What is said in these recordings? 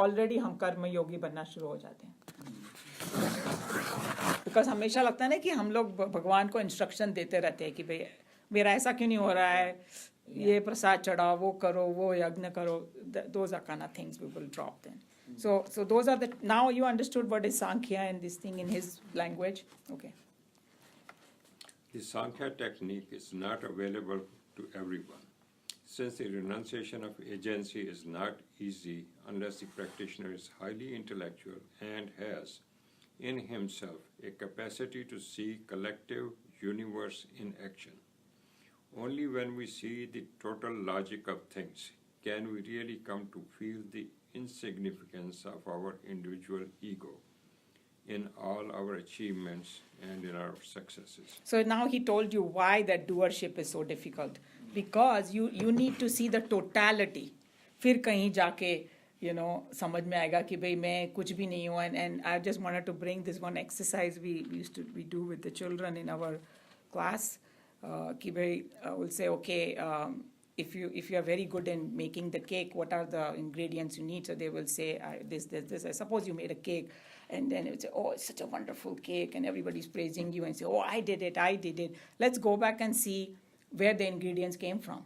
Already हम कर्म योगी बनना शुरू हो जाते हैं. बिकॉज हमेशा लगता है ना कि हम लोग भगवान को इंस्ट्रक्शन देते रहते हैं कि भाई मेरा ऐसा क्यों नहीं हो रहा है, ये प्रसाद चढ़ाओ, वो करो, वो यज्ञ करो. Those are kind of things we will drop then. So those are the, now you understood what is Sankhya and this thing in his language. Okay. The Sankhya technique is not available to everyone, since the renunciation of agency is not easy unless the practitioner is highly intellectual and has in himself a capacity to see collective universe in action. Only when we see the total logic of things can we really come to feel the insignificance of our individual ego in all our achievements and in our successes. So now he told you why that doership is so difficult. Because you need to see the totality. फिर कहीं जाके समझ में आएगा कि भाई मैं कुछ भी नहीं हूँ. And I just wanted to bring this one exercise we do with the children in our class. कि भाई we'll say, okay, if you are very good in making the cake, what are the ingredients you need? So they will say this. I suppose you made a cake, and then it would say, oh, it's such a wonderful cake, and everybody's praising you and say, oh, I did it. Let's go back and see where the ingredients came from.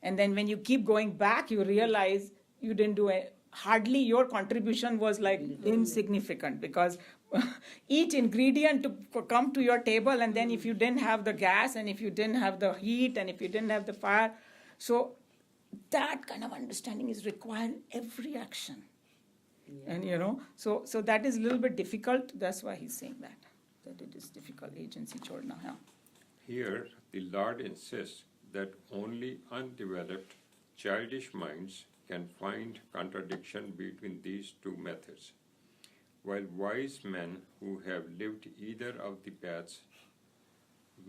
And then when you keep going back, you realize you didn't do it. Hardly your contribution was like insignificant, because each ingredient to come to your table, and then if you didn't have the gas, and if you didn't have the heat, and if you didn't have the fire, so that kind of understanding is required in every action. Yeah. And so that is a little bit difficult. That's why he's saying that it is difficult. Agency chodna. Yeah. Here, the Lord insists that only undeveloped, childish minds can find contradiction between these two methods, while wise men who have lived either of the paths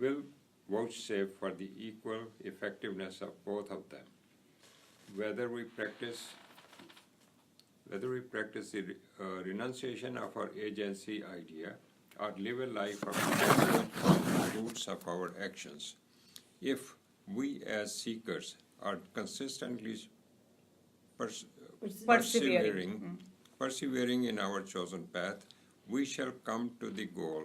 will vouchsafe for the equal effectiveness of both of them. Whether we practice the renunciation of our agency idea or live a life of the roots of our actions, if we as seekers are consistently persevering in our chosen path, we shall come to the goal,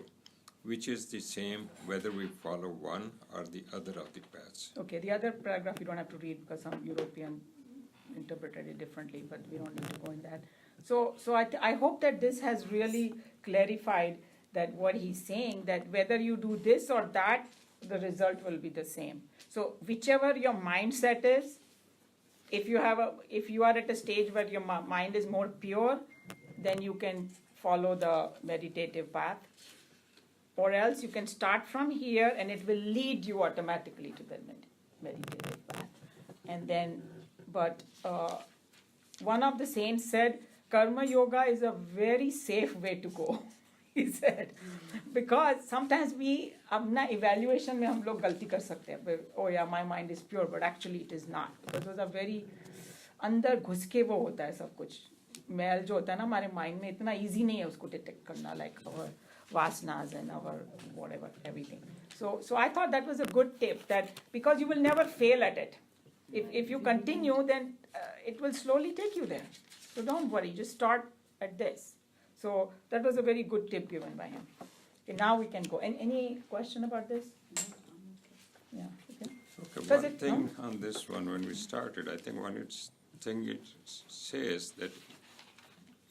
which is the same whether we follow one or the other of the paths. Okay, the other paragraph you don't have to read because some European interpreted it differently, but we don't need to go in that. So I hope that this has really clarified that what he's saying, that whether you do this or that, the result will be the same. So whichever your mindset is, if you are at a stage where your mind is more pure, then you can follow the meditative path. Or else you can start from here and it will lead you automatically to the meditative path. And then, but one of the saints said, Karma Yoga is a very safe way to go. He said, because sometimes we, अपना evaluation में हम लोग गलती कर सकते हैं. Oh yeah, my mind is pure, but actually it is not. Because those are very अंदर घुस के वो होता है सब कुछ. मैल जो होता है ना हमारे mind में इतना easy नहीं है उसको detect करना, like our vasanas and our whatever, everything. So I thought that was a good tip, that because you will never fail at it. If you continue, then it will slowly take you there. So don't worry, just start at this. So that was a very good tip given by him. Okay, now we can go. Any question about this? Yeah. Okay, one thing on this one, when we started, I think one thing it says that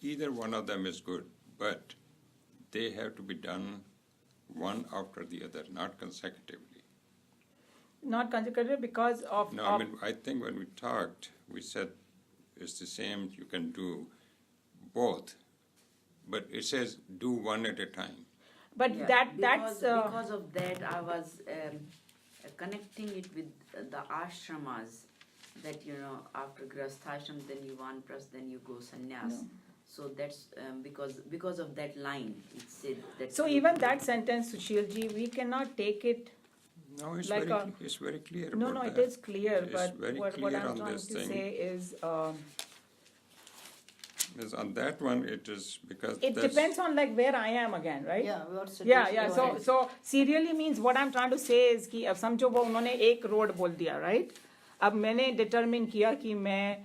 either one of them is good, but they have to be done one after the other, not consecutively. Not consecutively because of... No, I mean, I think when we talked, we said it's the same, you can do both. But it says do one at a time. But yeah, that's... because of that, I was connecting it with the ashramas, that, after grasthashram, then you vanaprastha, then you go sannyas. No. So that's because of that line, it said that... So even that sentence, Sushilji, we cannot take it... No, it's, like it's very clear No, about it that. Is clear, it's but what I'm trying to say is... on that one, it is because... It depends on like where I am again, right? Yeah. So serially means what I'm trying to say is कि अब समझो वो उन्होंने एक road बोल दिया, right? अब मैंने determine किया कि मैं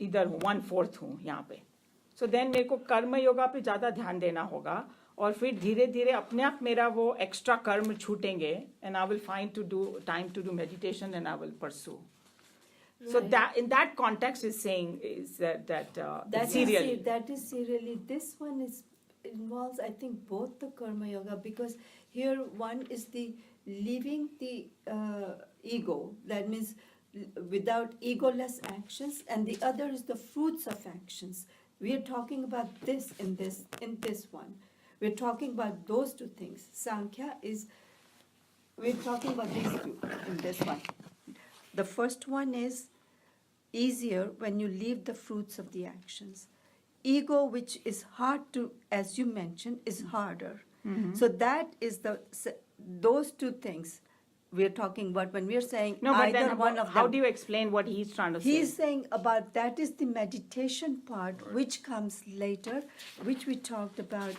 इधर हूँ 1/4 हूँ यहाँ पे. So then मेरे को कर्म योगा पे ज़्यादा ध्यान देना होगा और फिर धीरे धीरे अपने आप मेरा वो एक्स्ट्रा कर्म छूटेंगे and I will find to do time to do meditation and I will pursue. So Right. that in that context is saying is that That serially. is serially. This one involves, I think, both the karma yoga, because here one is the leaving the ego. That means without egoless actions, and the other is the fruits of actions. We are talking about this in this one. We're talking about those two things. Sankhya is. We're talking about these two in this one. The first one is easier when you leave the fruits of the actions. Ego, which is hard to, as you mentioned, is harder. Mhm. So that is those two things we're talking about when we're saying No, but either then one of how them. do you explain what he's trying to say? He's saying about that is the meditation part, which comes later, which we talked about.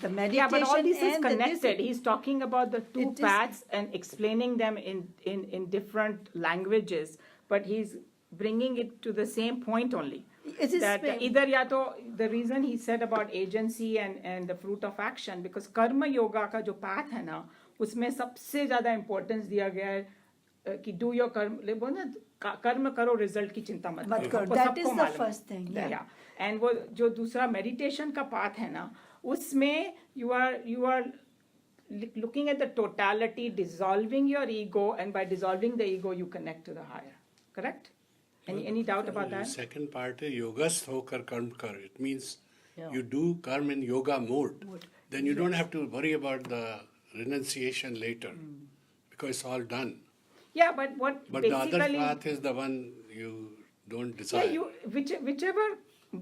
The meditation Yeah, but all this is and the connected. He's talking about the two It is- paths and explaining them in different languages, but he's bringing it to the same point only. It is That same. either या तो the reason he said about agency and the fruit of action, because कर्म योगा का जो path है ना, उसमें सबसे ज़्यादा importance दिया गया है कि do your कर्म, बोल ना कर्म करो result की चिंता मत मत करो. करो. आपको That सबको is the मालूम है. first thing, yeah. And वो जो दूसरा meditation का path है ना, उसमें you are looking at the totality, dissolving your ego, and by dissolving the ego you connect to the higher. Correct? Any doubt about that? Second part is yogast hokar karm kar. It means Yeah. you do karma in yoga mode. Then you don't have to worry about the renunciation later because it's all done. Yeah, but what But the other basically, path is the one you don't yeah, desire. whichever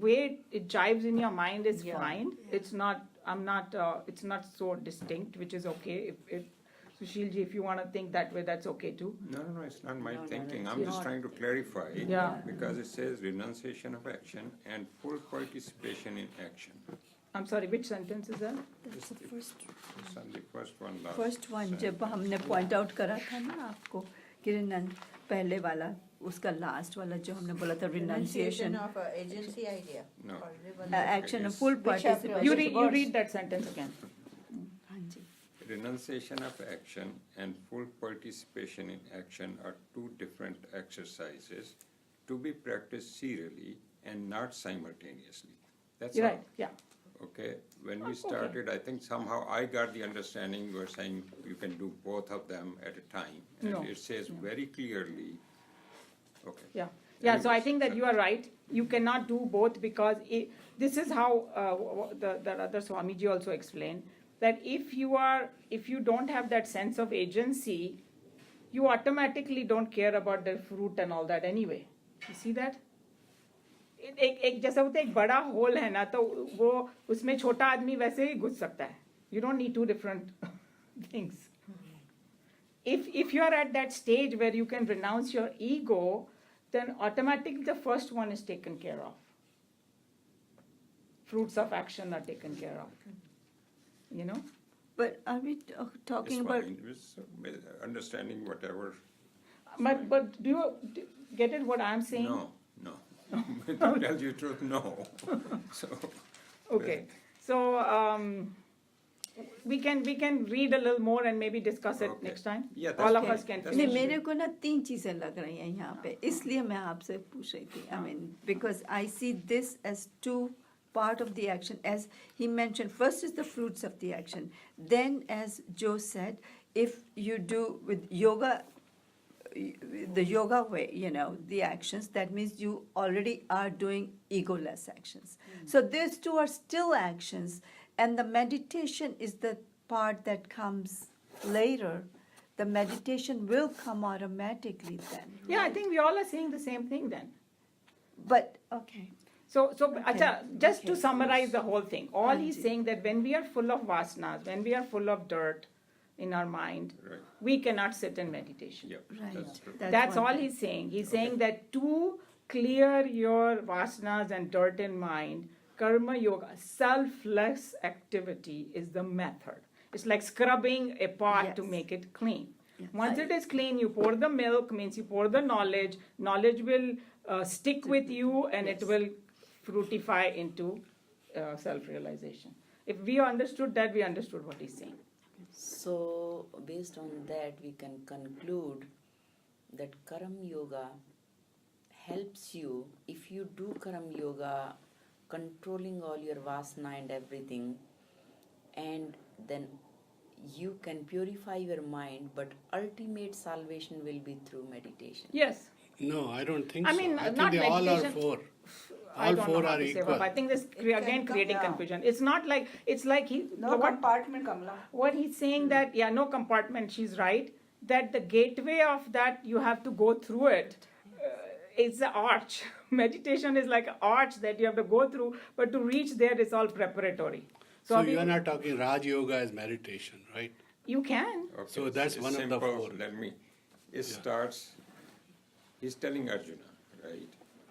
way it jives in your mind is Yeah. fine. It's not. It's not so distinct, which is okay. If Sushil ji, if you want to think that way, that's okay too. No, it's not my No, no, thinking. it's I'm just not. trying to clarify. Yeah. Because it says renunciation of action and full participation in action. I'm sorry, which sentence is that? That's the first It's on the first one last. First one sentence. जब हमने point out करा था ना आपको किरण पहले वाला उसका last वाला जो हमने बोला था Renunciation renunciation of agency idea. No. Or revolution. Action of full Which chapter? Participation You read that sentence again. हाँ जी Renunciation of action and full participation in action are two different exercises to be practiced serially and not simultaneously. That's You're all. right. Yeah. Okay, when we Okay. started, I think somehow I got the understanding you were saying you can do both of them at a time. And No. it says very clearly, okay. Yeah, yeah, so I Anyways, think that you are right. You cannot do both because this is how the other Swamiji also explained, that if you don't have that sense of agency, you automatically don't care about the fruit and all that anyway. You see that? एक जैसा होता है एक बड़ा whole है ना तो वो उसमें छोटा आदमी वैसे ही घुस सकता है. You don't need two different things. If you are at that stage where you can renounce your ego, then automatically the first one is taken care of. Fruits of action are taken care of. You know? But are we talking It's about fine. It's, understanding whatever. But do you get it what I'm saying? No. To tell you the truth, no. So. Okay. So we can read a little more and maybe discuss it Okay. next time. Yeah, All that's of us can that's नहीं finish. मेरे को ना तीन चीजें लग रही हैं यहाँ पे इसलिए मैं आपसे पूछ रही थी I mean because I see this as two part of the action as he mentioned first is the fruits of the action then as Joe said if you do with yoga the yoga way you know the actions that means you already are doing egoless actions so these two are still actions and the meditation is the part that comes later the meditation will come automatically then. Yeah, I think we all are saying the same thing then. But, okay. So, Okay, acha, just to okay. summarize the whole thing, all he's Anji. saying that when we are full of vasanas, when we are full of dirt in our mind, Right. we cannot sit in meditation. Yeah, Right. that's true. That's one all thing. he's saying. He's Okay. saying that to clear your vasanas and dirt in mind, karma yoga, selfless activity is the method. It's like scrubbing a pot to Yes. make it clean. Yes. Once it is clean, you pour the milk, means you pour the knowledge. Knowledge will stick with you, and it Yes. will fructify into self-realization. If we understood that, we understood what he's saying. So, based on that, we can conclude that Karam Yoga helps you. If you do Karam Yoga, controlling all your vasana and everything, and then you can purify your mind, but ultimate salvation will be through meditation. Yes. No, I don't think I so. mean, I think not they all are meditation. four. I All don't four know how are to say, equal. but I think this again creating yeah. confusion. It's not like, it's like No compartment, Kamala. what he's saying that, yeah, no compartment, she's right, that the gateway of that, you have to go through it. It's the arch. Meditation is like an arch that you have to go through, but to reach there, it's all preparatory. So we- you are not talking Raj Yoga as meditation, right? You can. Okay, So that's it's one of the simple. four. Let me, it starts, he's telling Arjuna, right,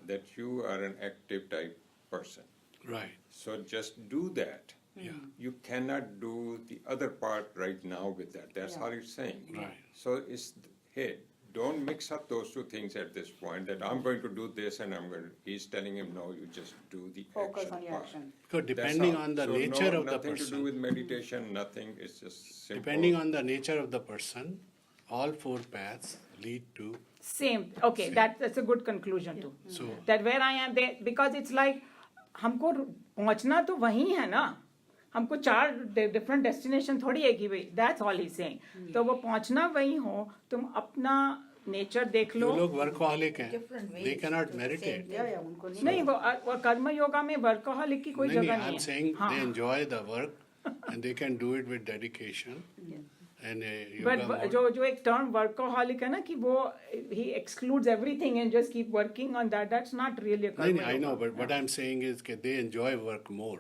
that you are an active type person. Right. So just do that. Yeah. You cannot do the other part right now with that. That's Yeah. all he's saying. Right. So it's, hey, don't mix up those two things at this point, that I'm going to do this and I'm going to, he's telling him, no, you just do the Focus action on your part. action. Because That's depending all. on the So nature no, of the nothing to do with person, meditation, nothing, it's just simple. depending on the nature of the person, all four paths lead to. Same. Okay, that's a good conclusion too. So That where I am there, because it's like, हमको पहुंचना तो वही है ना, हमको चार different destination थोड़ी है कि भाई, that's all he's saying. तो वो पहुंचना वही हो, तुम अपना nature देख जो लो. लोग वर्कहॉलिक हैं, Different they ways cannot to meditate. Yeah, yeah, उनको नहीं नहीं वो कर्म योगा में वर्कोहॉलिक की कोई नहीं, जगह नहीं, नहीं I'm है. saying हाँ. they enjoy the work and they can do it with dedication. And But yoga mode. जो एक term workaholic है ना कि वो he excludes everything and just keep working on that. That's not really a नहीं, karma नहीं, I yoga. know, but what I'm saying is that they enjoy work more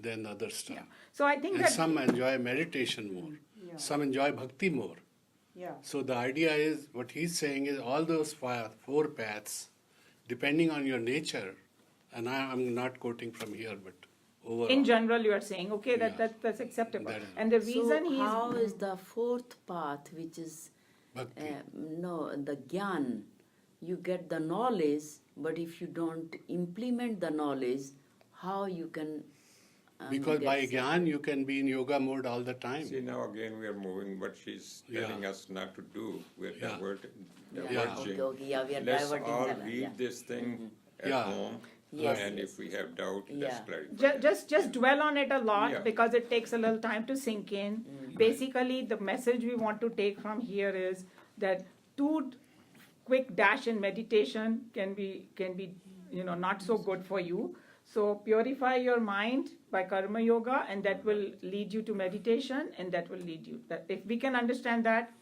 than other stuff. So I think And that some enjoy meditation more. Yeah. Some enjoy bhakti more. Yeah. So the idea is, what he's saying is all those four paths, depending on your nature, and I'm not quoting from here, but overall. in general you are saying okay Yeah. that's acceptable. That is- And the reason So, how he's is the fourth path, which is Bhakti. no, the gyan? You get the knowledge, but if you don't implement the knowledge, how you can? Because get by set? Gyan, you can be in yoga mode all the time. See, now again, we are moving what she's Yeah. telling us not to do. We're Yeah. diverting. Yeah. Okay, yeah, we are Let's diverting all that, read yeah. this thing at Yeah. home. Yes, And yes. if we have doubt, let's Yeah. clarify. just dwell on it a lot Yeah. because it takes a little time to sink in. Basically the message we want to take from here is that two quick dash in meditation can be not so good for you. So purify your mind by karma yoga, and that will lead you to meditation, and that will lead you. That if we can understand that,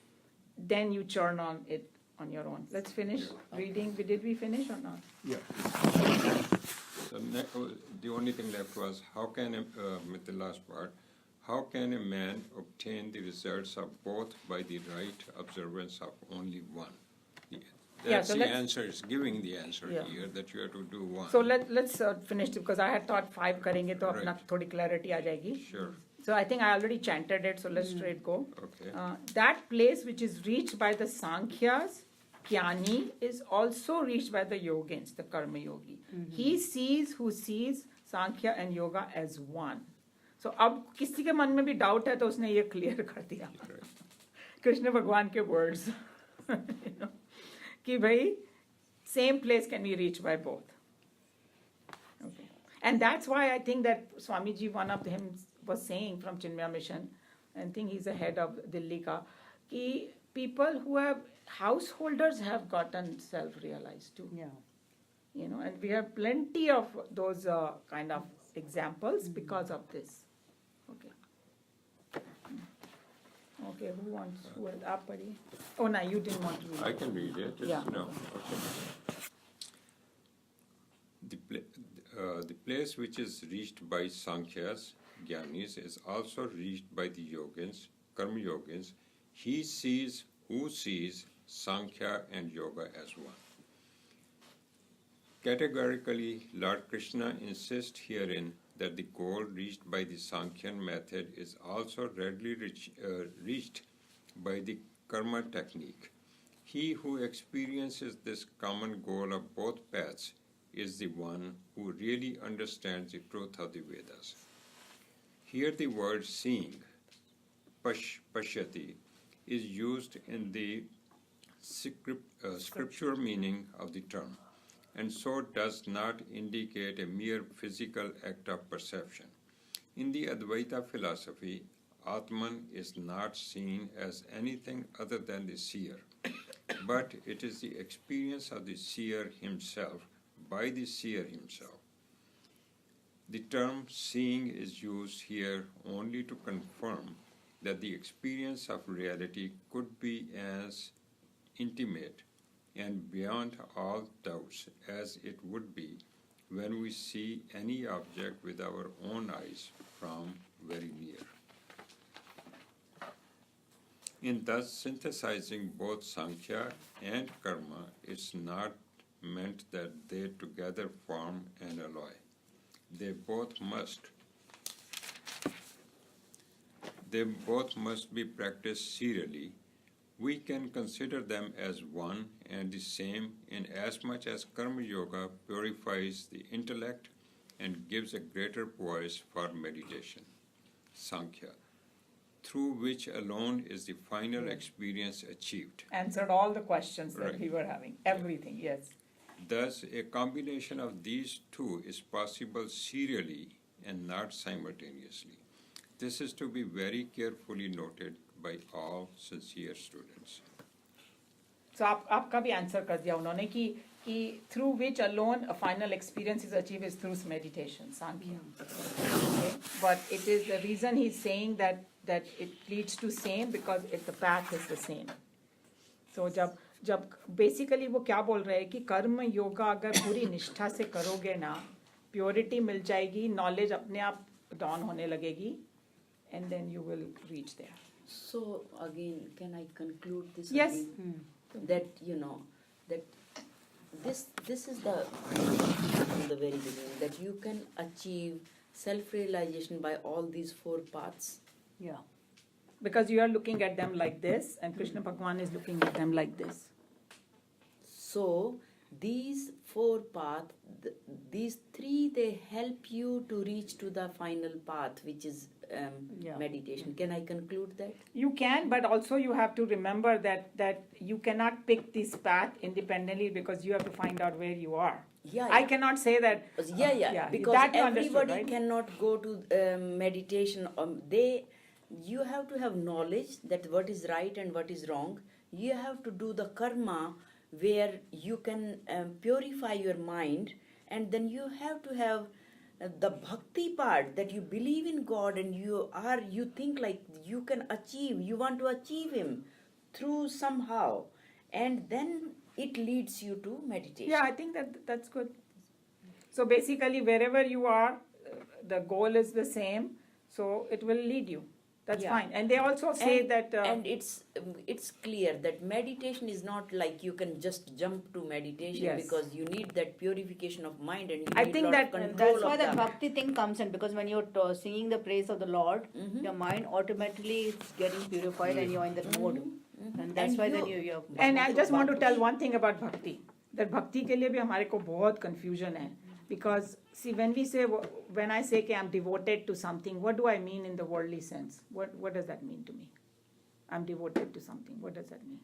then you churn on it on your own. Let's finish reading. Did we finish or not? Yeah. So the only thing left was, how can, with the last part, how can a man obtain the results of both by the right observance of only one? That's so the let's- answer, is giving the answer Yeah. here, that you have to do one. So let's finish because I had thought 5 करेंगे तो अपना Right. थोड़ी clarity आ जाएगी. Sure, So I think I already chanted it, so let's straight go. okay. That place which is reached by the Sankhyas, Jnani, is also reached by the Yogins, the Karma Yogi. He sees who sees Sankhya and Yoga as one. So अब किसी के मन में भी doubt है तो उसने ये clear कर दिया. कृष्ण भगवान के words. You know, कि भाई same place can be reached by both. Okay. And that's why I think that Swamiji, one of him was saying from Chinmaya Mission, and I think he's the head of Delhi ka, कि people who have, householders have gotten self-realized too. Yeah. You know, and we have plenty of those kind of examples because of this. Okay. Okay, who wants, आप पढ़िए. Oh, no, you didn't want to read. I can read it, Yeah. no, okay. The place which is reached by Sankhyas, Jnanis, is also reached by the Yogins, Karma Yogins. He sees who sees Sankhya and Yoga as one. Categorically, Lord Krishna insists herein that the goal reached by the Sankhyan method is also readily reached by the karma technique. He who experiences this common goal of both paths is the one who really understands the truth of the Vedas. Here the word seeing, pashyati, is used in the scriptural meaning of the term, and so does not indicate a mere physical act of perception. In the Advaita philosophy, Atman is not seen as anything other than the seer, but it is the experience of the seer himself by the seer himself. The term seeing is used here only to confirm that the experience of reality could be as intimate and beyond all doubts as it would be when we see any object with our own eyes from very near. In thus synthesizing both Sankhya and Karma, it's not meant that they together form an alloy. They both must be practiced serially. We can consider them as one and the same in as much as Karma Yoga purifies the intellect and gives a greater poise for meditation. Sankhya, through which alone is the final experience achieved. Answered all the questions that Right. we were having, everything, yes. Thus, a combination of these two is possible serially and not simultaneously. This is to be very carefully noted by all sincere students. So आपका भी answer कर दिया उन्होंने कि through which alone a final experience is achieved is through meditation, Sankhya. Okay? But it is the reason he's saying that it leads to same because the path is the same. So जब basically वो क्या बोल रहे हैं कि कर्म योगा अगर पूरी निष्ठा से करोगे ना, प्योरिटी मिल जाएगी, नॉलेज अपने आप dawn होने लगेगी, and then you will reach there. So again, can I conclude this? Yes. Again? That that this is the from the very beginning that you can achieve self-realization by all these four paths. Yeah. Because you are looking at them like this, and Krishna Bhagwan is looking at them like this. So these four paths, these three, they help you to reach to the final path, which is meditation. Can I conclude that? You can, but also you have to remember that you cannot pick this path independently because you have to find out where you are. Yeah, I cannot say that. Yeah. Because that you understood, everybody right? cannot go to meditation. You have to have knowledge that what is right and what is wrong. You have to do the karma where you can purify your mind, and then you have to have the bhakti part that you believe in God and you think like you can achieve. You want to achieve Him through somehow, and then it leads you to meditation. Yeah, I think that's good. So basically, wherever you are, the goal is the same, so it will lead you. That's Yeah. fine. And they also say and, that. and it's clear that meditation is not like you can just jump to meditation, Yes. because you need that purification of mind, and you I need think lot of that- control That's why of the the bhakti thing comes in, because when you're singing the praise of the Lord, your mind automatically is getting purified and you're in that mode. And that's And why then you- you're. And I just want to tell one thing about bhakti. That bhakti के लिए भी हमारे को बहुत confusion है. Because see, when I say कि I'm devoted to something, what do I mean in the worldly sense? What does that mean to me? I'm devoted to something. What does that mean?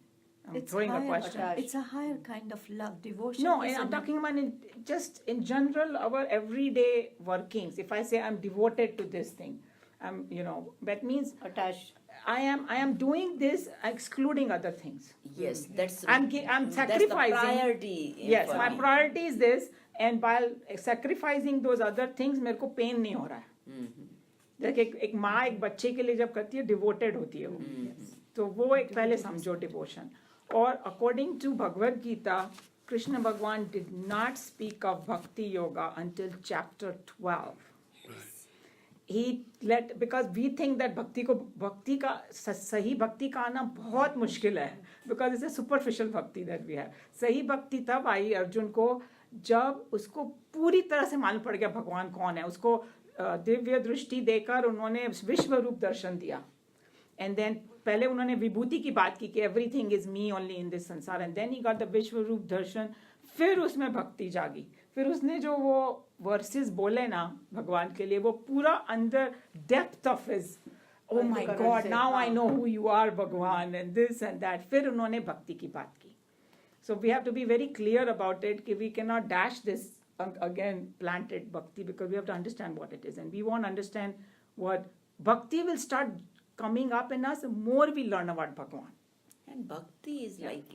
I'm throwing a question. It's a higher kind of love, devotion. No, is I'm a- talking about just in general our everyday workings. If I say I'm devoted to this thing, that means Attached. I am doing this excluding other things. yes, that's I'm that's sacrificing. the priority. Yes, for my me. priority is this, and while sacrificing those other things, मेरे को pain नहीं हो रहा है. जैसे एक माँ एक बच्चे के लिए जब करती है, devoted होती है वो. तो वो एक पहले समझो devotion. और according to Bhagavad Gita, Krishna Bhagwan did not speak of bhakti yoga until chapter 12. Because we think that bhakti का सही भक्ति का आना बहुत मुश्किल है, because it's a superficial bhakti that we have. सही भक्ति तब आई अर्जुन को जब उसको पूरी तरह से मालूम पड़ गया भगवान कौन है. उसको दिव्य दृष्टि देकर उन्होंने विश्व रूप दर्शन दिया. and then पहले उन्होंने विभूति की बात की कि everything is me only in this संसार, and then he got the विश्व रूप दर्शन, फिर उसमें भक्ति जागी, फिर उसने जो वो वर्सेस बोले ना भगवान के लिए, वो पूरा अंदर depth of his, oh my God, now I know who you are भगवान, and this and that, फिर उन्होंने भक्ति की बात की. So we have to be very clear about it कि we cannot dash this again planted bhakti, because we have to understand what it is, and we won't understand what bhakti will start coming up in us the more we learn about Bhagwan. And bhakti is Yeah. like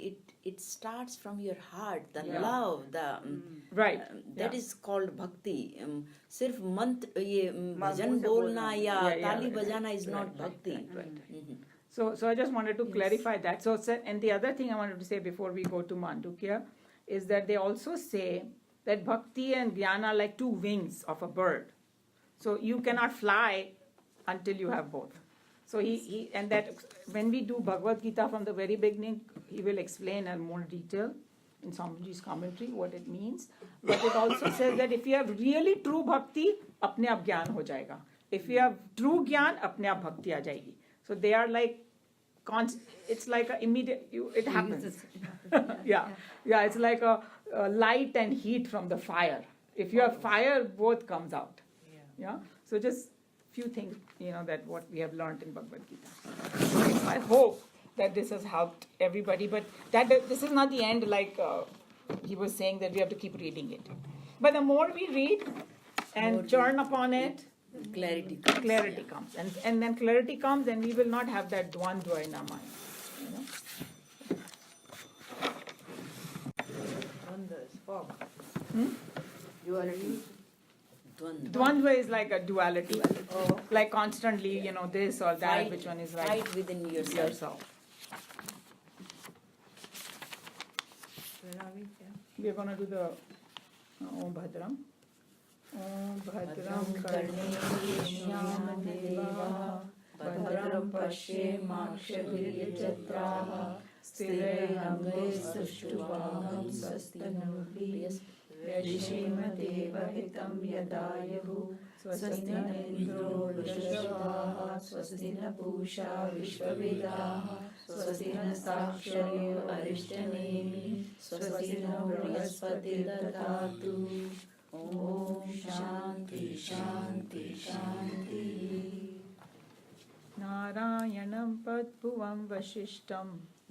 it starts from your heart, the Yeah. love, the Right. that Yeah. is called bhakti. सिर्फ मंत्र ये भजन मुंह से बोलना बोलना. या Yeah, yeah, ताली right, बजाना is right, not right, bhakti. right. Mhm. So I just wanted to clarify that. So, and the other thing I wanted to say before we go to Mandukya is that they also say that bhakti and jnana are like two wings of a bird. So you cannot fly until you have both. So he and that when we do Bhagavad Gita from the very beginning, he will explain in more detail in Swamiji's commentary what it means. But it also says that if you have really true bhakti, apne aap gyan ho jayega. If you have true gyan, apne aap bhakti aa jayegi. So they are like, it's like a immediate, it happens. Yeah, it's like a light and heat from the fire. If you have fire, both comes out. Yeah. So just few things, that what we have learned in Bhagavad Gita. I hope that this has helped everybody, but this is not the end, like he was saying that we have to keep reading it. But the more we read and churn upon it, Clarity comes. And then clarity comes, and we will not have that dvandva in our mind. Duality. Dvandva is like a duality. Like constantly, this or that, Fight- which one is right. Fight within yourself. Where are we? We are going to do the Om Bhadram. Om Bhadram Karneshyaam Deva Bhadram Pashyemakshaviryajatraha Sthirairange Sushtuvaham Sastanurvi Yashimadeva Hitam Yadayahu Swasti Indro Lushavaha Swasti Pusha Vishwavedaha Swasti Saksharyo Arishthanemi Swasti Brihaspati Dadatu Om Shanti Shanti Shanti Narayanam Padbhuvam Vashishtam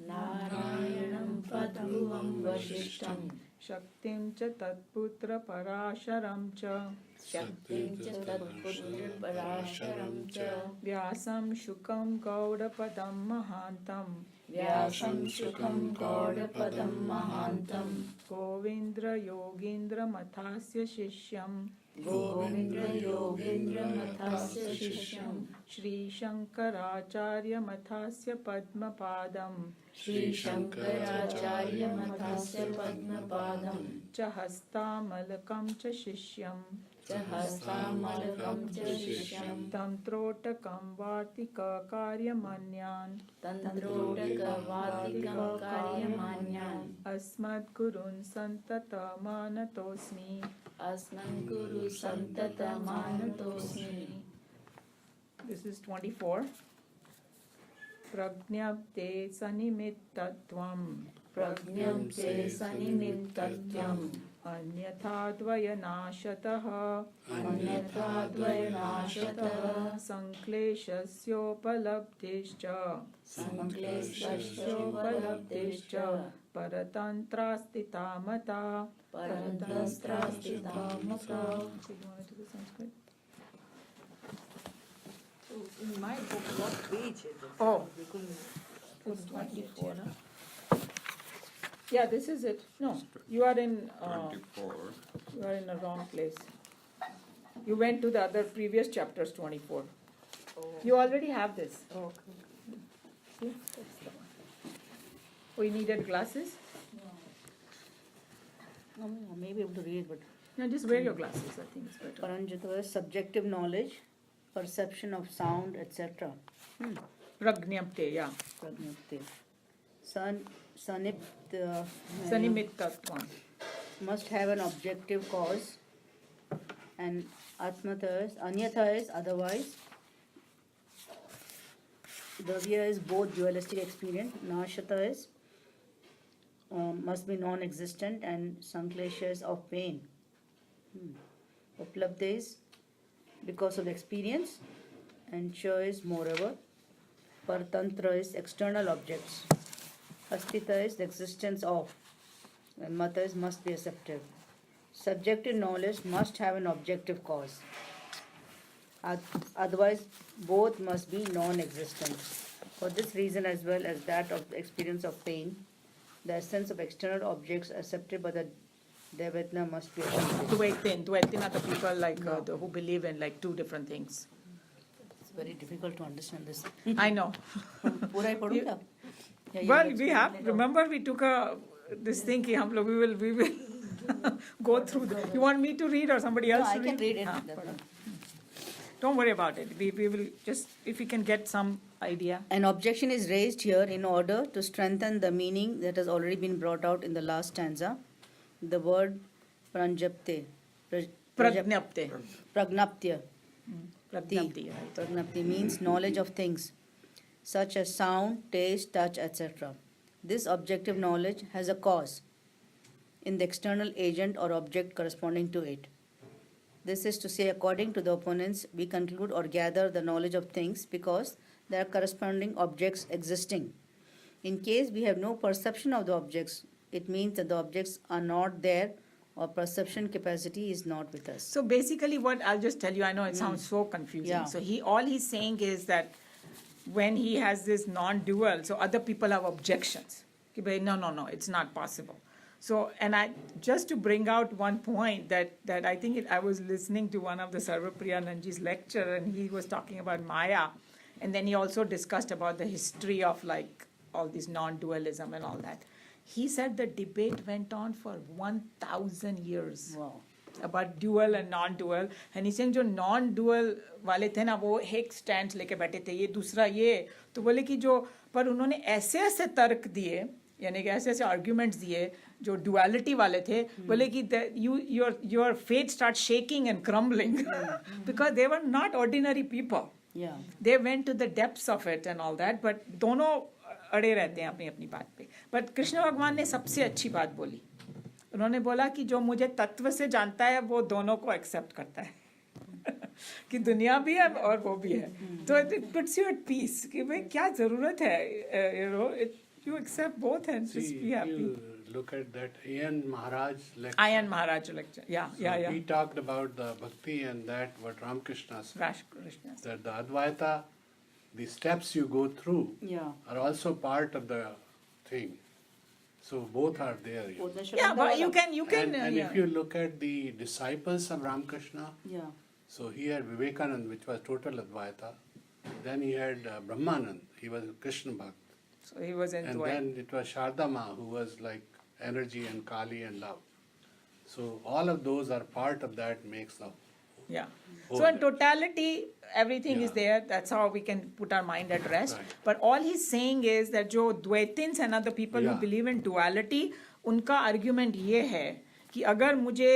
Narayanam Padbhuvam Vashishtam Shaktim cha Tatputra Parasharam cha Shaktim cha Tatputra Parasharam cha Vyasam Shukam Gaudapadam Mahantam Vyasam Shukam Gaudapadam Mahantam Govindra Yogindra Mathasya Shishyam Govindra Yogendra Mathasya Shishyam Shri Shankaracharya Mathasya Padmapadam Shri Shankaracharya Mathasya Padmapadam Chahastamalakam cha Shishyam Chahastamalakam cha Shishyam Tantrotakam Vartika Karyamanyan Tantrodaka Vatikam Karyamanyan Asmad Gurun Santata Manatosmi. Asman Guru Santata Manatosmi. This is 24. Prajnapte Sanimitatvam Prajnam te Sanimittatyam Anyatha Dvayanashataha Anyatha Dvayanashataha Sankleshasyopalabdhischa Sankleshasyopalabdhischa Paratantrastita mata. Paratantrastita mata. So you want to do the Sanskrit? In my book, what page is it? Oh. We couldn't- It's 24, huh? Yeah, this is it. No, you are in 24. you are in the wrong place. You went to the other previous chapters 24. You already have this. Okay. See? That's the one. Oh, you needed glasses? I may be able to read, but No, just wear your glasses. I think it's better. Paranjata is subjective knowledge, perception of sound, etc. Prajnapte, yeah. Prajnapte. Sanimittatvam. Must have an objective cause, and anyatha is otherwise. Dravya is both dualistic experience. Nashata is must be non-existent, and Sanklesha is of pain. Uplabdha is because of the experience, and Cha is moreover. Partantra is external objects. Astita is the existence of, and Mata is must be accepted. Subjective knowledge must have an objective cause. Otherwise, both must be non-existent. For this reason, as well as that of the experience of pain, the essence of external objects accepted by the Devatna must be accepted. Dvaitin are the people like who believe in like two different things. It's very difficult to understand this. I know. पूरा ही पढ़ूं क्या? या ये Well, बच्चे we have. पढ़ने का? Remember, we took this thing. Ki hum log, we will go through. You want me to read or somebody No, else? I to can read it. हाँ, That's पढ़ो. all. Don't worry about it. We will just, if we can get some idea. An objection is raised here in order to strengthen the meaning that has already been brought out in the last stanza. The word pranjapte, Pragnapte. pragnaptya, Pragnapti, right. pragnapti means knowledge of things such as sound, taste, touch, etc. This objective knowledge has a cause in the external agent or object corresponding to it. This is to say, according to the opponents, we conclude or gather the knowledge of things because there are corresponding objects existing. In case we have no perception of the objects, it means that the objects are not there or perception capacity is not with us. So basically, what I'll just tell you, I know it sounds so confusing. Yeah. So all he's saying is that when he has this non-dual, so other people have objections. Ki bhai, no, it's not possible. So, and I just to bring out one point that I think I was listening to one of the Sarvapriyananji's lecture, and he was talking about Maya, and then he also discussed about the history of like all this non-dualism and all that. He said the debate went on for 1,000 years. Wow. About dual and non-dual, and he's saying जो non-dual वाले थे ना वो एक stand लेके बैठे थे, ये दूसरा ये, तो बोले कि जो पर उन्होंने ऐसे ऐसे तर्क दिए, यानी कि ऐसे ऐसे आर्ग्यूमेंट्स दिए जो duality वाले थे, बोले कि your faith starts shaking and crumbling because they were not ordinary people. Yeah. They went to the depths of it and all that, but दोनों अड़े रहते हैं अपनी अपनी बात पे. But कृष्ण भगवान ने सबसे अच्छी बात बोली. उन्होंने बोला कि जो मुझे तत्व से जानता है वो दोनों को एक्सेप्ट करता है कि दुनिया भी है और वो भी है. तो it puts you at peace कि भाई क्या जरूरत है, you accept both and just See, be happy. you look at that Ian Maharaj lecture. Ayan Maharaj lecture, yeah. He talked about the bhakti and that what Ramakrishna said, Rash Krishna. that the Advaita, the steps you go through Yeah. are also part of the thing. So both are there. You know. Yeah, but you can. And Yeah. if you look at the disciples of Ramakrishna, Yeah. so he had Vivekanand, which was total Advaita. Then he had Brahmanand, he was Krishna Bhakt. So he was in And Dwai. then it was Shardama, who was like energy and Kali and love. So all of those are part of that makes love. Yeah. Oh, So in yeah. totality, everything is Yeah. there. That's how we can put our mind at rest. Right. But all he's saying is that जो द्वैतिन्स and other people who Yeah. believe in duality, उनका argument ये है कि अगर मुझे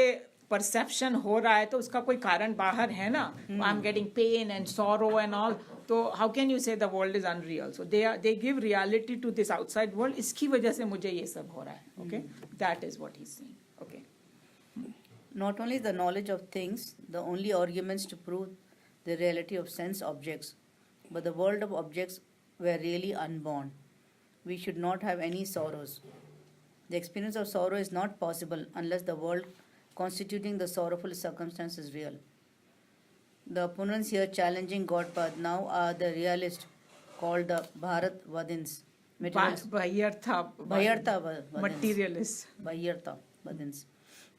perception हो रहा है तो उसका कोई कारण बाहर है ना. I'm getting pain and sorrow and all. So how can you say the world is unreal? So they give reality to this outside world. इसकी वजह से मुझे ये सब हो रहा है. Okay, that is what he's saying. Okay. Not only the knowledge of things, the only arguments to prove the reality of sense objects, but the world of objects were really unborn. We should not have any sorrows. The experience of sorrow is not possible unless the world constituting the sorrowful circumstance is real. The opponents here challenging God path now are the realists called the Bharat Vadins. Bhayartha. Bhayartha Materialist. Bhayartha Vadins.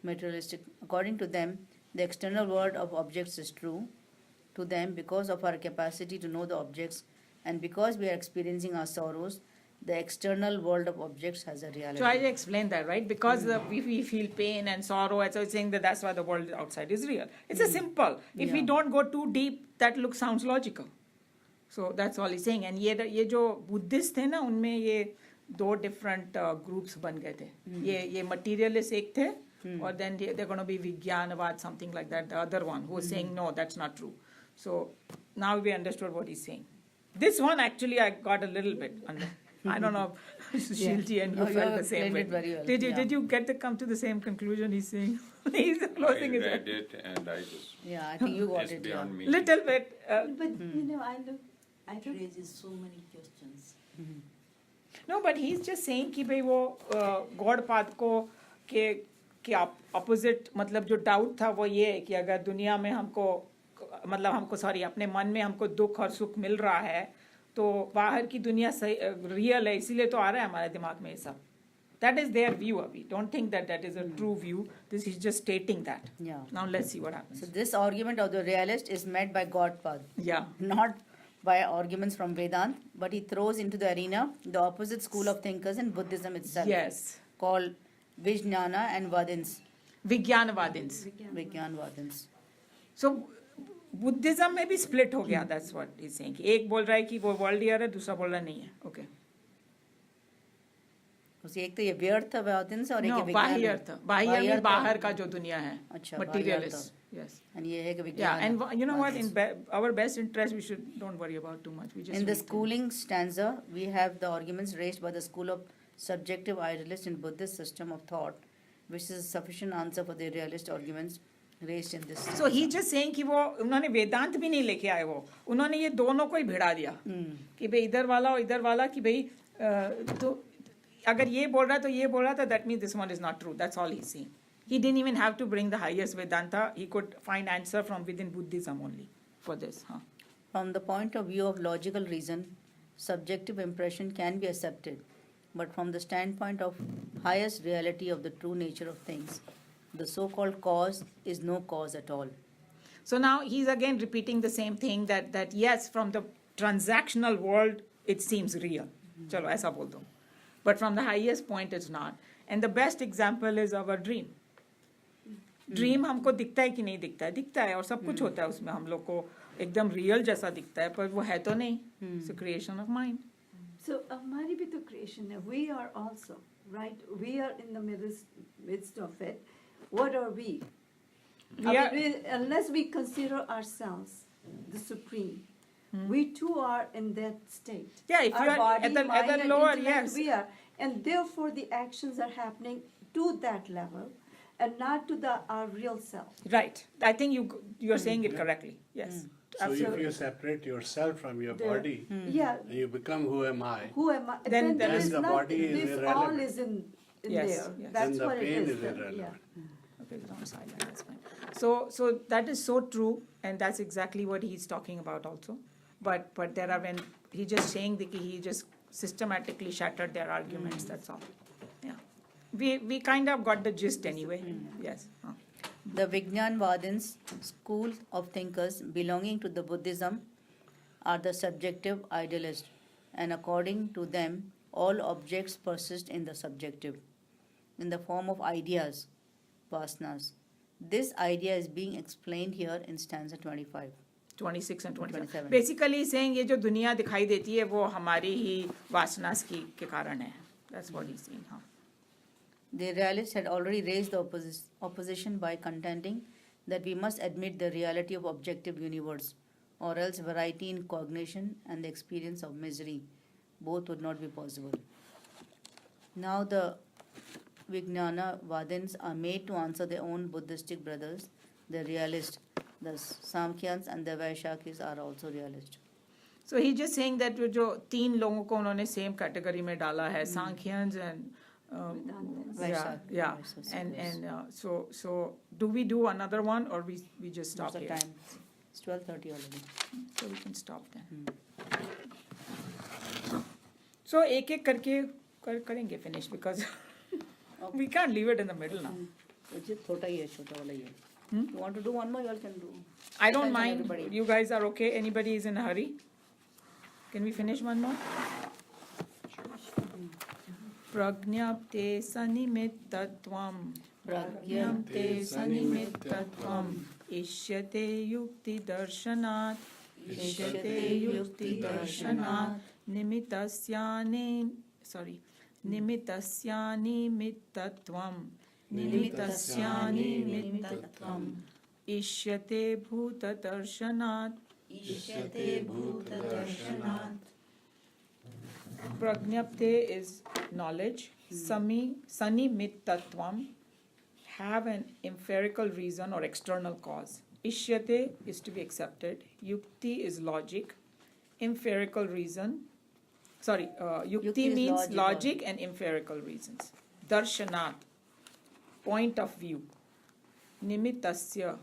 Materialistic. According to them, the external world of objects is true to them because of our capacity to know the objects, and because we are experiencing our sorrows, the external world of objects has a reality. So I explained that, right? Because we feel pain and sorrow, and so it's saying that's why the world outside is real. It's a simple. If we Yeah. don't go too deep, that sounds logical. So that's all he's saying. And ये जो Buddhist थे ना, उनमें ये दो different groups बन गए थे. ये materialist एक थे, or then they're going to be Vijnanavad, something like that. The other one who was saying no, that's not true. So now we understood what he's saying. This one actually I got a little bit under. I don't know if Sushilji and you No, you felt have the same way. explained it very well, Did you yeah. did you get to come to the same conclusion he's saying? He's closing I his read eyes. it and I just, Yeah, I think you got it's it. Yeah. beyond me. Little bit. But you know, I look. I It don't. raises so many questions. No, but he's just saying कि भाई वो God path को के opposite मतलब जो doubt था वो ये है कि अगर दुनिया में हमको मतलब हमको सॉरी अपने मन में हमको दुख और सुख मिल रहा है तो बाहर की दुनिया सही रियल है इसीलिए तो आ रहा है हमारे दिमाग में ये सब दैट इज देयर व्यू अभी don't think that is a true view this is just stating that Yeah. Now let's see what So happens this argument of the realist is met by Godpad, या not by arguments from Vedanta, but he throws into the arena the opposite school of thinkers in Buddhism itself, yes called Vijnana and Vadins. विज्ञानवादिन्स Vijnanvadins. So Buddhism में भी split हो गया that's what is saying एक बोल रहा है कि वो वर्ल्ड ईयर है दूसरा बोल रहा नहीं है ओके उसे एक तो ये व्यर्थ Vadins और एक नो ये बाह्य विज्ञान अर्थ बाह्य बाह्य में अर्थ। बाहर का जो दुनिया है अच्छा, मटीरियलिस्ट यस and ये है कि yeah विज्ञान and you know what in our best interest we should don't worry about too much we just In the read them. schooling stanza, we have the arguments raised by the school of subjective idealist in Buddhist system of thought, which is a sufficient answer for the realist arguments raised in this. so he just saying कि वो उन्होंने वेदांत भी नहीं लेके आए वो उन्होंने ये दोनों को ही भिड़ा दिया कि भाई इधर वाला और इधर वाला कि भाई तो अगर ये बोल रहा है तो ये बोल रहा था that means this one is not true that's all he's saying he didn't even have to bring the highest Vedanta he could find answer from within Buddhism only for this huh? From the point of view of logical reason, subjective impression can be accepted, but from the standpoint of highest reality of the true nature of things, the so-called cause is no cause at all. So now he's again repeating the same thing that yes, from the transactional world, it seems real. Chalo, aisa bol do. But from the highest point, it's not. And the best example is our dream. Dream हमको दिखता है कि नहीं दिखता है दिखता है और सब कुछ होता है उसमें हम लोग को एकदम रियल जैसा दिखता है पर वो है तो नहीं it's a creation of mind So हमारी भी तो creation है. We are also right. We are in the midst of it. What are we? Unless we consider ourselves the supreme, we too are in that state. Yeah, if Our you are body, at the mind, and lower, intellect, yes. we are, and therefore the actions are happening to that level, and not to our real self. Right. I think you are saying it correctly. Yes. So if you separate yourself from your There- body, Yeah. and you become who am I, Who am I? Then there the is body nothing. is This all irrelevant. is in Yes, there. yes. That's then the what pain it is is. then, irrelevant. yeah. Okay, it's on silent, that's fine. So that is so true, and that's exactly what he's talking about also. But there are when he's just saying that he just systematically shattered their arguments. That's all. Yeah, we kind of got the gist anyway. Yes. The Vijnanvadins, school of thinkers belonging to the Buddhism, are the subjective idealist, and according to them, all objects persist in the subjective, in the form of ideas, vasanas. This idea is being explained here in stanza 25. 26 and 27. 27. Basically saying ये जो दुनिया दिखाई देती है वो हमारी ही वासनास की के कारण है. That's what he's saying. हाँ. The realists had already raised the opposition by contending that we must admit the reality of objective universe, or else variety in cognition and the experience of misery both would not be possible. Now the Vijnana Vadins are made to answer their own Buddhistic brothers, the realists. The Samkhyans and the Vaishakis are also realists. So he's just saying that वो जो तीन लोगों को उन्होंने same category में डाला है, Sankhyans and Vedantins. yeah. And so do we do another one or we just stop What's the here? time? It's 12:30 already. So we can stop then. So एक एक करके करेंगे finish because we can't leave it in the middle now. It's just छोटा ही है, छोटा वाला ही है. You want to do one more? You all can do. I don't Depends on mind. everybody. You guys are okay? Anybody is in a hurry? Can we finish one more? Pragnapte sanimittvatvam. Pragnapte sanimittvatvam. Ishyate yukti darshanat. Ishyate yukti darshanat. Nimittasyani. Sorry. Nimittasyani mittatvam. Nimittasyani mittatvam. Ishyate bhuta darshanat. Ishyate bhutadarshanat. Prajnapte is knowledge. Sanimitatvam, have an empirical reason or external cause. Ishyate is to be accepted. Yukti is logic. Empirical reason. Yukti Yukti is means logic. logic and empirical reasons. Darshanat, point of view. Nimittasya,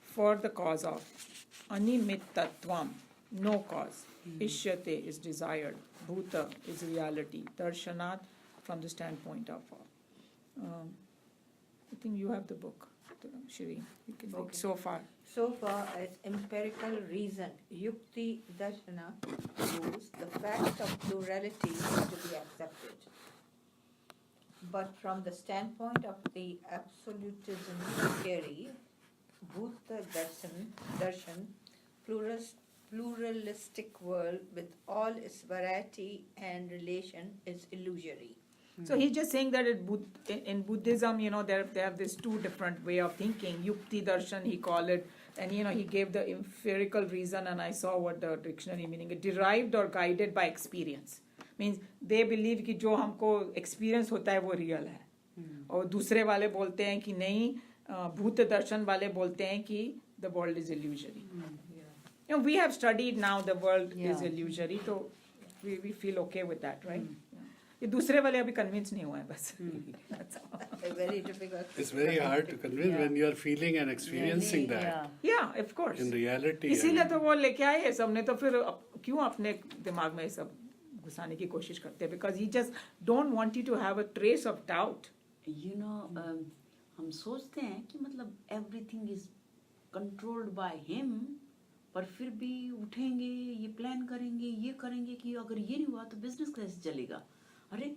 for the cause of. Animittatvam, no cause. Ishyate is desired. Bhuta is reality. Darshanat, from the standpoint of. I think you have the book, Shireen. You can take Okay. so far. So far as empirical reason, Yukti Darshana proves the fact of plurality is to be accepted. But from the standpoint of the absolutism theory, Bhuta Darshan, pluralistic world with all its variety and relation is illusory. So he's just saying that in Buddhism, they have this two different way of thinking. Yukti darshan, he called it, and he gave the empirical reason, and I saw what the dictionary meaning is. Derived or guided by experience. Means they believe कि जो हमको experience होता है वो real है. और दूसरे वाले बोलते हैं कि नहीं, भूत दर्शन वाले बोलते हैं कि the world is illusory. We have studied now the world is illusory, so we feel okay with that, right? ये दूसरे वाले अभी convince नहीं हुए हैं बस. That's all. Very difficult. It's very hard to convince when you are feeling and experiencing that Yeah, of course. in reality. इसीलिए तो वो लेके आए सब ने तो फिर क्यों अपने दिमाग में सब घुसाने की कोशिश करते हैं because he just don't want you to have a trace of doubt. हम सोचते हैं कि मतलब everything is controlled by him, पर फिर भी उठेंगे, ये प्लान करेंगे कि अगर ये नहीं हुआ तो बिजनेस कैसे चलेगा? अरे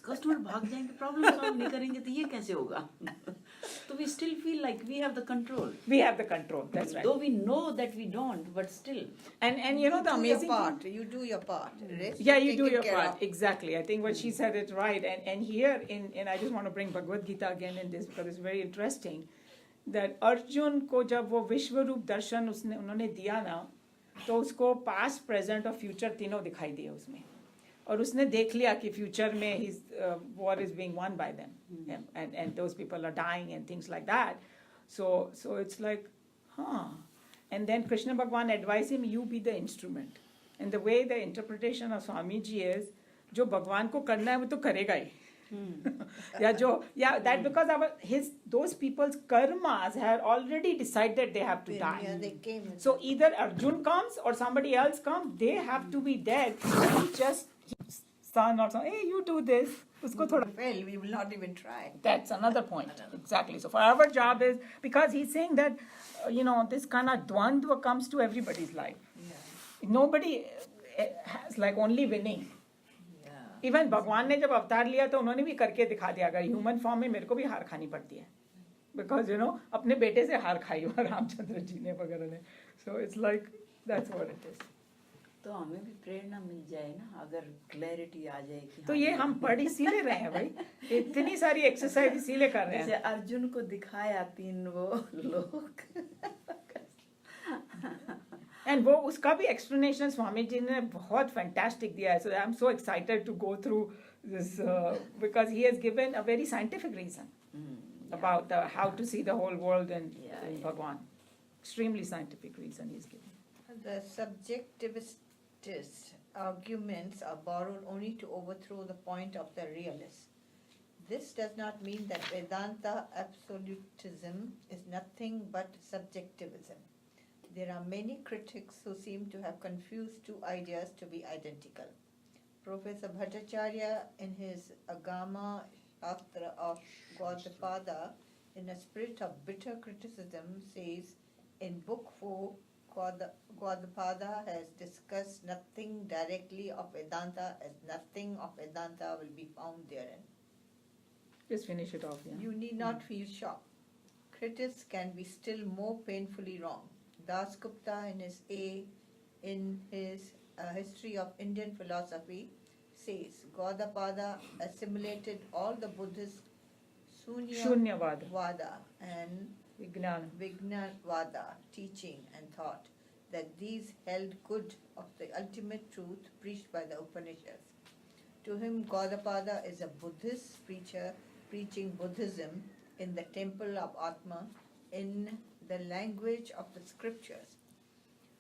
कस्टमर भाग जाएंगे, प्रॉब्लम सॉल्व नहीं करेंगे तो ये कैसे होगा? तो we still feel like we have the control. We have the control, that's right. Though we know that we don't, but still. And the You do amazing your part. You do your part. Rest yeah, is you do taken your care part of. exactly. I think what she said is right. And here and I just want to bring Bhagavad Gita again in this because it's very interesting that Arjun को जब वो विश्व रूप दर्शन उन्होंने दिया ना, तो उसको past, present और future तीनों दिखाई दिए उसमें. और उसने देख लिया कि फ्यूचर में his war is being won by them, and those people are dying and things like that. So it's like, and then Krishna Bhagwan advised him, you be the instrument. And the way the interpretation of Swamiji is, जो भगवान को करना है वो तो करेगा ही. That because those people's karmas had already decided they have to die. Yeah, they came with So either Arjun comes or somebody else comes, they have to be dead. He just son or something, hey, you do this. Usko thoda. well, we will not even try. That's another point. Exactly. So for our job is, because he's saying that, this kind of dvandva comes to everybody's life. Nobody has like only winning. Even भगवान ने जब अवतार लिया तो उन्होंने भी करके दिखा दिया अगर ह्यूमन फॉर्म में मेरे को भी हार खानी पड़ती है बिकॉज अपने बेटे से हार खाई और रामचंद्र जी ने वगैरह ने so it's like that's what it is तो हमें भी प्रेरणा मिल जाए ना अगर क्लैरिटी आ जाए कि तो ये हम पढ़ इसीलिए रहे हैं भाई इतनी सारी एक्सरसाइज इसीलिए कर रहे हैं जैसे अर्जुन को दिखाया तीन वो लोग एंड वो उसका भी एक्सप्लेनेशन स्वामी जी ने बहुत फैंटास्टिक दिया है so I am so excited to go through this because he has given a very scientific reason about how to see the whole world in Bhagwan. Extremely scientific reason he's given. The subjectivist arguments are borrowed only to overthrow the point of the realist. This does not mean that Vedanta absolutism is nothing but subjectivism. There are many critics who seem to have confused two ideas to be identical. Professor Bhattacharya, in his Agama Shastra of Gaudapada, in a spirit of bitter criticism, says in Book 4, Gaudapada has discussed nothing directly of Vedanta as nothing of Vedanta will be found therein. Just finish it off, yeah. You need not feel shocked. Critics can be still more painfully wrong. Das Gupta in his History of Indian Philosophy says Gaudapada assimilated all the Buddhist Shunyavada and Vijnanvada teaching and thought that these held good of the ultimate truth preached by the Upanishads. To him, Gaudapada is a Buddhist preacher preaching Buddhism in the temple of Atma in the language of the scriptures.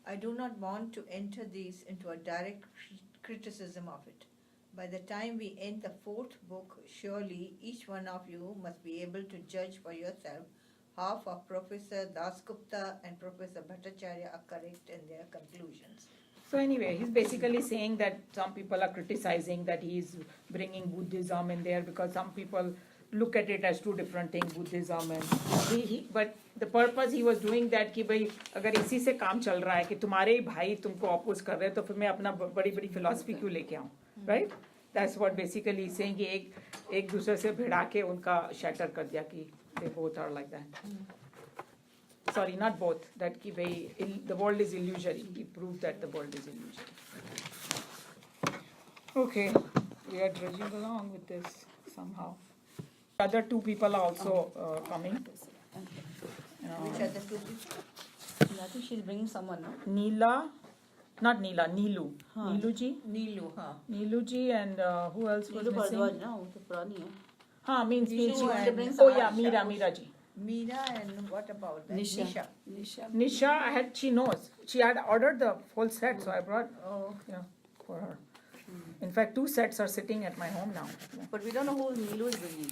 I do not want to enter these into a direct criticism of it. By the time we end the fourth book, surely each one of you must be able to judge for yourself half of Professor Dasgupta and Professor Bhattacharya are correct in their conclusions. So anyway, he's basically saying that some people are criticizing that he's bringing Buddhism in there because some people look at it as two different things, Buddhism and but the purpose he was doing that कि भाई अगर इसी से काम चल रहा है कि तुम्हारे ही भाई तुमको oppose कर रहे हैं तो फिर मैं अपना बड़ी बड़ी philosophy क्यों लेके आऊँ, right? That's what basically he's saying कि एक दूसरे से भिड़ा के उनका shatter कर दिया कि they both are like that. Sorry, not both. That कि भाई the world is illusory. He proved that the world is illusory. Okay, we are trudging along with this somehow. Other two people are also coming. Which are the two people? I think she's bringing someone, no? Neela, not Neela, Neelu. Huh. Neelu ji. Neelu, huh? Neelu ji and who else was Neelu missing? Bhardwaj, no? वो तो पुरानी है. हाँ, means Neelu she and brings Asha. oh yeah, Meera ji. Meera and what about that? Nisha. Nisha she knows. She had ordered the whole set, so I brought Oh, for her. In fact, 2 sets are sitting at my home now. Yeah. But we don't know who Neelu is bringing.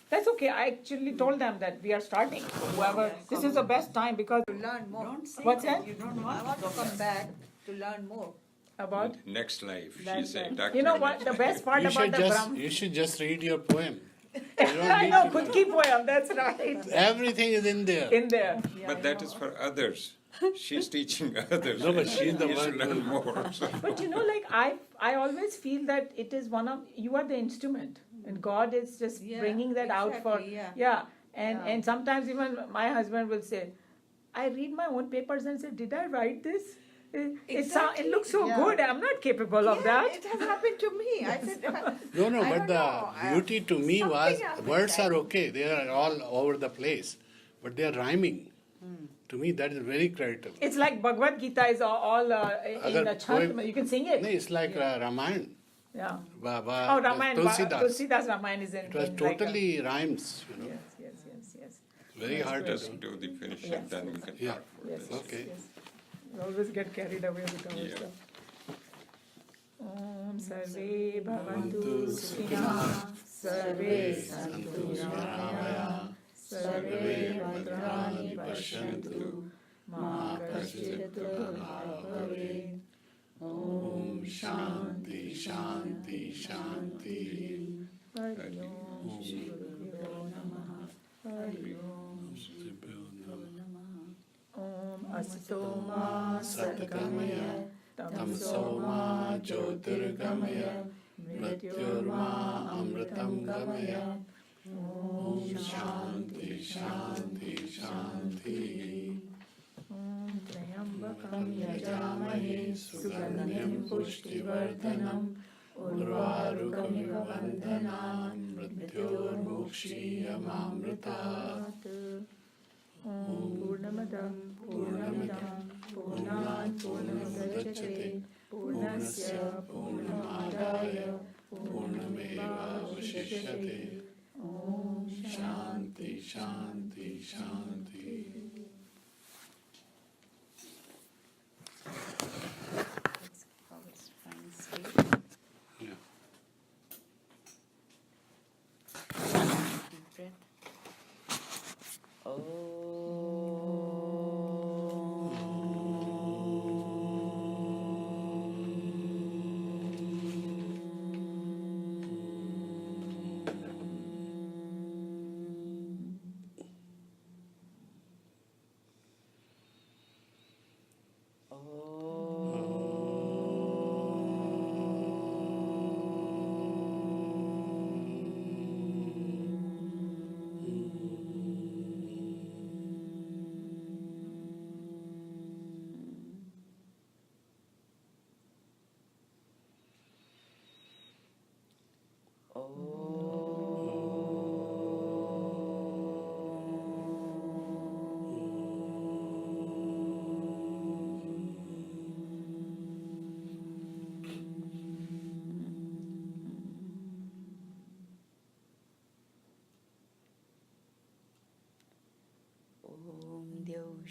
That's okay. I actually told them that we are starting. So whoever, this is the best time because to learn more. what's that I want to come back to learn more. about? Next life, That's she's saying. right. Doctor You know what? next The life. best part about the Brahm. You should just read your poem. You don't I need know, to khud learn. ki poem. That's right. Everything is in there. In there. But that is for others. She's teaching others. No, but she's the You should one learn who- more. So. But you know, like I always feel that it is one of you are the instrument, and God is just Yeah, bringing that out for exactly, yeah. And sometimes even my husband will say, I read my own papers and say, did I write this? It looks so Yeah. good. I'm not capable of Yeah, that. it has happened to me. I said, No, I but don't the know. beauty to me Something was happened, words right? are okay. They are all over the place. But they are rhyming. To me, that is very creditable. It's like Bhagavad Gita is all in Agar the chant. poem- You can sing it. No, it's like Ramayana. Yeah. Oh, Ramayana. Tulsidas Ramayana is in. It was in like a- totally rhymes. Yes. Very hard to Just do. do the finish Yes. and then we can Yeah. talk for Yes. this. Okay. Yes. We always get carried away with our Yeah. stuff. Om Sarve Bhavantu Bhavantu Sukhinah Sarve Santu Santu Niramaya Sarve Bhadrani Pashantu Ma Kaschit Bhave Om Shanti Shanti Shanti Hari Om Shri Guru Namaha Hari Om Om Asato Ma Satgamaya Tamso Ma Jyotirgamaya Mrityurma Amritam Gamaya Om Shanti Shanti Shanti Om Trayambakam Yajamahe Sugandhim Pushtivardhanam Urvarukamiv Bandhanam Mrityurmukshiyamamritat Om Purnamadam Purnamidam Purnat Purnamudachyate Purnasya Purnamadaya Purnameva Vashishyate Om Shanti Shanti Shanti. Yeah. Deep breath.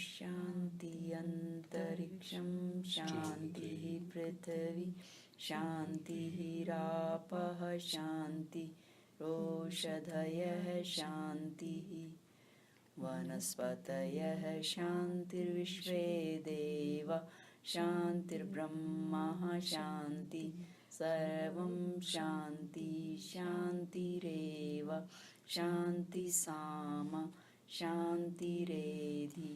शान्ति अन्तरिक्षं शान्तिः पृथिवी शान्तिः रापः शान्तिरोषधयः शान्तिः वनस्पतयः शान्तिर्विश्वे देवा शान्तिर्ब्रह्म शान्ति सर्वं शान्ति शान्तिरेव शान्ति साम शान्तिरेधि